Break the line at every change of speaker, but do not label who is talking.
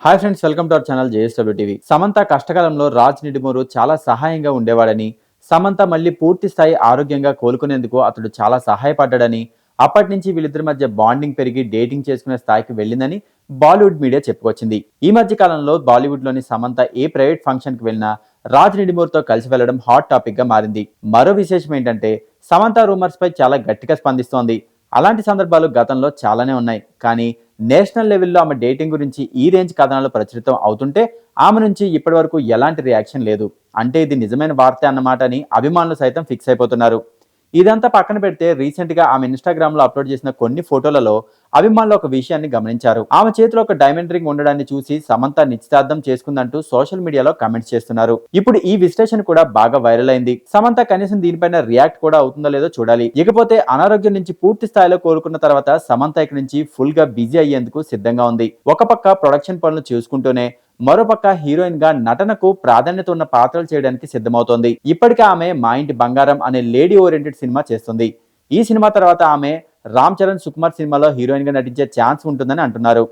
Hi friends, welcome to our channel JSW TV. Samantha కష్టకాలంలో రాజ్ నిడుమూరు చాలా సహాయంగా ఉండేవాడని, సమంత మళ్ళీ పూర్తి స్థాయి ఆరోగ్యంగా కోలుకునేందుకు అతడు చాలా సహాయపడ్డాడని, అప్పటి నుంచి వీళ్ళిద్దరి మధ్య బాండింగ్ పెరిగి డేటింగ్ చేసుకునే స్థాయికి వెళ్ళిందని బాలీవుడ్ మీడియా చెప్పుకొచ్చింది. ఈ మధ్య కాలంలో బాలీవుడ్లోని సమంత ఏ ప్రైవేట్ ఫంక్షన్కి వెళ్ళినా రాజ్ నిడుమూరుతో కలిసి వెళ్లడం హాట్ టాపిక్ గా మారింది. మరో విశేషం ఏంటంటే సమంత రూమర్స్ పై చాలా గట్టిగా స్పందిస్తోంది. అలాంటి సందర్భాలు గతంలో చాలానే ఉన్నాయి. కానీ నేషనల్ లెవెల్లో ఆమె డేటింగ్ గురించి ఈ రేంజ్ కథనాలు ప్రచురితం అవుతుంటే ఆమె నుంచి ఇప్పటి వరకు ఎలాంటి రియాక్షన్ లేదు. అంటే ఇది నిజమైన వార్త అన్నమాట అని అభిమానులు సైతం ఫిక్స్ అయిపోతున్నారు. ఇదంతా పక్కన పెడితే రీసెంట్ గా ఆమె ఇన్స్టాగ్రామ్ లో అప్లోడ్ చేసిన కొన్ని ఫోటోలలో అభిమానులు ఒక విషయాన్ని గమనించారు. ఆమె చేతిలో ఒక డైమండ్ రింగ్ ఉండడాన్ని చూసి సమంత నిశ్చితార్థం చేసుకుందంటూ సోషల్ మీడియాలో కామెంట్స్ చేస్తున్నారు. ఇప్పుడు ఈ విశ్లేషణ కూడా బాగా వైరల్ అయింది. సమంత కనీసం దీనిపైన రియాక్ట్ కూడా అవుతుందో లేదో చూడాలి. ఇకపోతే అనారోగ్యం నుంచి పూర్తి స్థాయిలో కోలుకున్న తర్వాత సమంత ఇక్కడి నుంచి ఫుల్ గా బిజీ అయ్యేందుకు సిద్ధంగా ఉంది. ఒక పక్క ప్రొడక్షన్ పనులు చూసుకుంటూనే మరోపక్క హీరోయిన్ గా నటనకు ప్రాధాన్యత ఉన్న పాత్రలు చేయడానికి సిద్ధమవుతోంది. ఇప్పటికే ఆమె మా ఇంటి బంగారం అనే లేడీ ఓరియంటెడ్ సినిమా చేస్తుంది. ఈ సినిమా తర్వాత ఆమె రామ్ చరణ్ సుకుమార్ సినిమాలో హీరోయిన్ గా నటించే ఛాన్స్ ఉంటుందని అంటున్నారు.